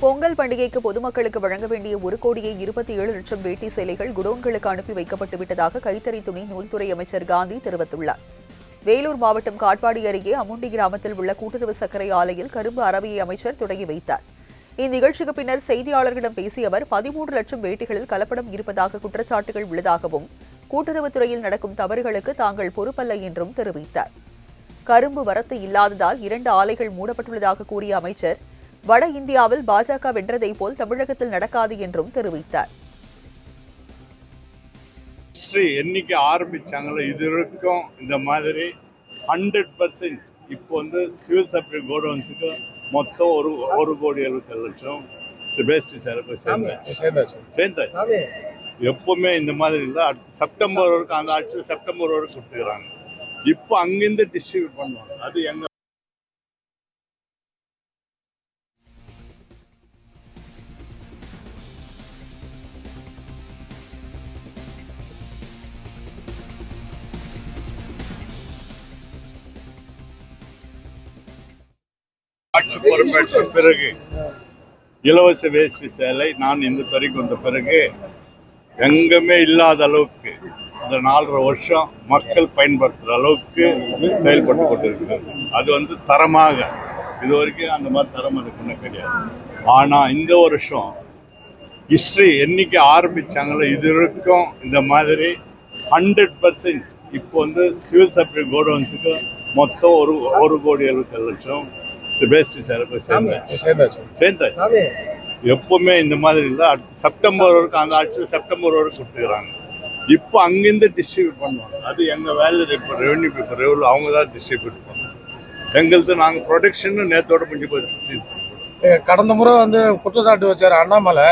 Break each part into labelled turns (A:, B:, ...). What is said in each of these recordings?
A: பொங்கல் பண்டிகைக்கு பொதுமக்களுக்கு வழங்க வேண்டிய 1,27 லட்சம் வேட்டி சேலைகள் குடோன்களுக்கு அனுப்பி வைக்கப்பட்டு விட்டதாக கைத்தறி துணி நூல்துறை அமைச்சர் காந்தி தெரிவித்துள்ளார். வேலூர் மாவட்டம் காட்பாடி அருகே அமுண்டி கிராமத்தில் உள்ள கூட்டுறவு சர்க்கரை ஆலையில் கரும்பு அரவையை அமைச்சர் தொடங்கி வைத்தார். இந்நிகழ்ச்சிக்கு பின்னர் செய்தியாளர்களிடம் பேசிய அவர் 13 லட்சம் வேட்டிகளில் கலப்படம் இருப்பதாக குற்றச்சாட்டுகள் உள்ளதாகவும் கூட்டுறவுத்துறையில் நடக்கும் தவறுகளுக்கு தாங்கள் பொறுப்பல்ல என்றும் தெரிவித்தார். கரும்பு வரத்து இல்லாததால் 2 ஆலைகள் மூடப்பட்டுள்ளதாக கூறிய அமைச்சர் வட இந்தியாவில் பாஜக வென்றதை போல் தமிழகத்தில் நடக்காது என்றும் தெரிவித்தார்.
B: என்னைக்கு ஆரம்பிச்சாங்களோ இது வரைக்கும் இந்த மாதிரி 100% இப்போ சிவில் சப்ளை கோடவுன்ஸுக்கு மொத்தம் 1,77,00,000 வேஸ்ட் சேலை சேர்ந்தாச்சு. எப்பவுமே இந்த மாதிரி இல்லை. அடுத்து செப்டம்பர் வரைக்கும் அந்த ஆட்சியில் செப்டம்பர் வரைக்கும் கொடுத்துக்கிறாங்க. இப்போ அங்கிருந்து டிஸ்ட்ரிபியூட் பண்ணுவாங்க. அது எங்க ஆட்சி பொறுப்பேற்ற பிறகு இலவச வேஷ்டி சேலை நான் இந்த துறைக்கு வந்த பிறகு எங்குமே இல்லாத அளவுக்கு இந்த 4.5 வருஷம் மக்கள் பயன்படுத்துகிற அளவுக்கு செயல்பட்டு கொண்டிருக்கிறது. அது தரமாக இது வரைக்கும் அந்த மாதிரி தரம் அதுக்குன்னு கிடையாது. ஆனால் இந்த வருஷம் ஹிஸ்ட்ரி என்னைக்கு ஆரம்பிச்சாங்களோ இது வரைக்கும் இந்த மாதிரி 100% இப்போ சிவில் சப்ளை கோடவுன்ஸுக்கு மொத்தம் 1,77,00,000 வேஸ்ட் சேலை சேர்ந்தாச்சு. எப்பவுமே இந்த மாதிரி இல்லை. அடுத்து செப்டம்பர் வரைக்கும் அந்த ஆட்சியில் செப்டம்பர் வரைக்கும் கொடுத்துக்கிறாங்க. இப்போ அங்கிருந்து டிஸ்ட்ரிபியூட் பண்ணுவாங்க. அது எங்கள் வேலை இப்போ ரெவன்யூ பீப்புள் ரெவன்யூ அவங்க தான் டிஸ்ட்ரிபியூட் பண்ணுவாங்க. எங்களுக்கு நாங்கள் ப்ரொடக்ஷன் நேற்றோட முடிஞ்சு போய்
C: கடந்த முறை குற்றச்சாட்டு வச்சார் அண்ணாமலை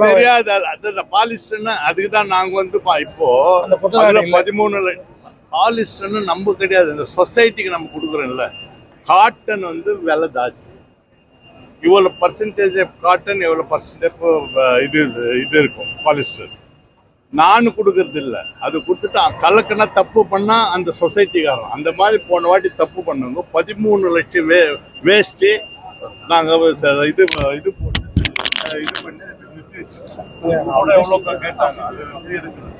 B: தெரியாது. அது பாலிஸ்டர்னு அதுக்கு தான் நாங்கள் இப்போ 13 பாலிஸ்டர்னு நம்ம கிடையாது. இந்த சொசைட்டிக்கு நம்ம கொடுக்குறோம்ல. காட்டன் விலை ஜாஸ்தி. இவ்வளோ பர்சன்டேஜ் காட்டன் எவ்வளோ பர்சன்டேஜ் இது இருக்கும் பாலிஸ்டர். நான் கொடுக்கறது இல்லை. அது கொடுத்துட்டு கலக்கனா தப்பு பண்ணால் அந்த சொசைட்டிக்காரன் அந்த மாதிரி போன வாட்டி தப்பு பண்ணவங்க 13 லட்சம் வேஸ்ட்டு நாங்கள் இது போட்டு இது பண்ணி அவ்வளோ எவ்வளோ கேட்டாங்க. அது எடுக்கணும்.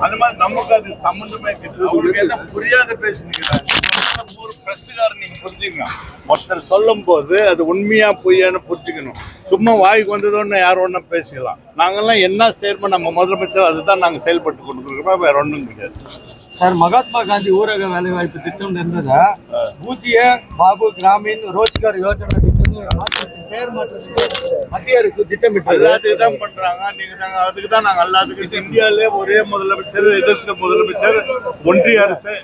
B: அது மாதிரி நமக்கு அது சம்மந்தமே கிடையாது. அவங்களுக்கு என்ன புரியாத பேசிக்கிறாங்க. ஒரு பிரஸ்காரர் நீங்க புரிஞ்சுக்கணும். ஒருத்தர் சொல்லும் போது அது உண்மையா பொய்யான்னு புரிஞ்சுக்கணும். சும்மா வாய்க்கு வந்ததோன்னு யார் ஒன்றும் பேசிக்கலாம். நாங்கெல்லாம் என்ன செய்யணும் நம்ம முதலமைச்சர் அதுதான் நாங்கள் செயல்பட்டு கொடுத்துருக்கோம். வேற ஒன்றும் கிடையாது.
C: சார், மகாத்மா காந்தி ஊரக வேலைவாய்ப்பு திட்டம் இருந்ததா பூஜ்ய பாபு கிராமின் ரோஜ்கார் யோஜனா திட்டம் பேர் மாற்றத்துக்கு மத்திய அரசு திட்டமிட்டு
B: எல்லாத்துக்கும் தான் பண்றாங்க. நீங்க தாங்க அதுக்கு தான் நாங்கள் எல்லாத்துக்கும் இந்தியாவிலே ஒரே முதலமைச்சர் எதிர்த்த முதலமைச்சர் ஒன்றிய அரசை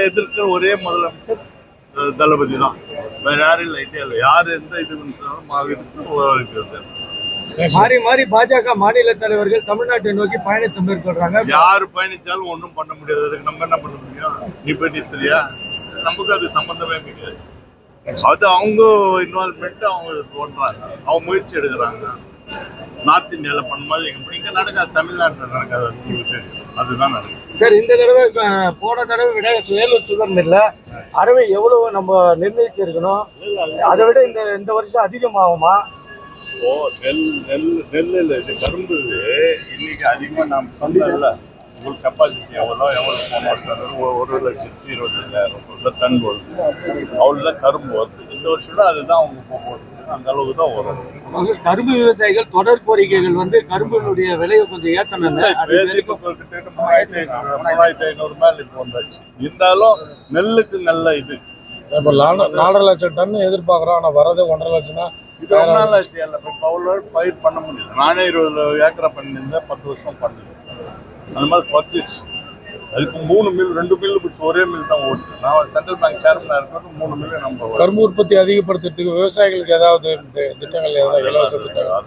B: எதிர்க்கிற ஒரே முதலமைச்சர் தளபதி தான். வேற யாரும் இல்லை இந்தியாவில். யார் எந்த இது
C: மாறி மாறி பாஜக மாநில தலைவர்கள் தமிழ்நாட்டை நோக்கி பயணத்தை மேற்கொள்றாங்க.
B: யாரு பயணிச்சாலும் ஒன்றும் பண்ண முடியாது. அதுக்கு நம்ம என்ன பண்ண முடியும்? நீ போய் நிறுத்துறியா? நமக்கு அது சம்பந்தமே கிடையாது. அது அவங்க இன்வால்மெண்ட். அவங்க தோன்றாங்க, அவங்க முயற்சி எடுக்கிறாங்க. நார்த் இந்தியாவில் பண்ண மாதிரி இங்கே நடக்காது. தமிழ்நாட்டில் நடக்காது. அதுதான் நடக்கும்.
C: சார், இந்த தடவை போன தடவை விட வேலூர் சுகர் மில்ல அறவை எவ்வளவு நம்ம நிர்ணயிச்சிருக்கணும்? அதை விட இந்த வருஷம் அதிகமாகுமா?
B: நெல் இல்லை, இது கரும்பு. இன்னைக்கு அதிகமாக நாம் சொன்னதில்ல. உங்களுக்கு கெப்பாசிட்டி எவ்வளோ 1,20,000 டன் வருது. அவ்வளோதான் கரும்பு வருது. இந்த வருஷம் அதுதான் அவங்க போகுது. அந்த அளவுக்கு தான் வரும்.
C: கரும்பு விவசாயிகள் தொடர் கோரிக்கைகள் கரும்பினுடைய விலையை கொஞ்சம் ஏற்றணும்.
B: 3,500 மேல் இப்போ வந்தாச்சு. இருந்தாலும் நெல்லுக்கு நல்ல இது.
C: இப்போ 4.5 லட்சம் டன் எதிர்பார்க்குறோம். ஆனால் வரது 1.5 லட்சம் தான்.
B: இது ஒரு நாள் ஆச்சு. இப்போ அவ்வளோ பயிர் பண்ண முடியல. நானே 20 ஏக்கரை பண்ணியிருந்தேன். 10 வருஷம் பண்ணல. அந்த மாதிரி 10 அதுக்கு 3 மில் 2 மில்லு பிடிச்சி ஒரே மில் தான் ஓடுது. நான் சென்ட்ரல் பேங்க் சேர்மனாக இருக்கிறது 3 மில்லு நம்ம
C: கரும்பு உற்பத்தி அதிகப்படுத்துறதுக்கு விவசாயிகளுக்கு ஏதாவது திட்டங்கள் ஏதாவது இலவச திட்டங்கள்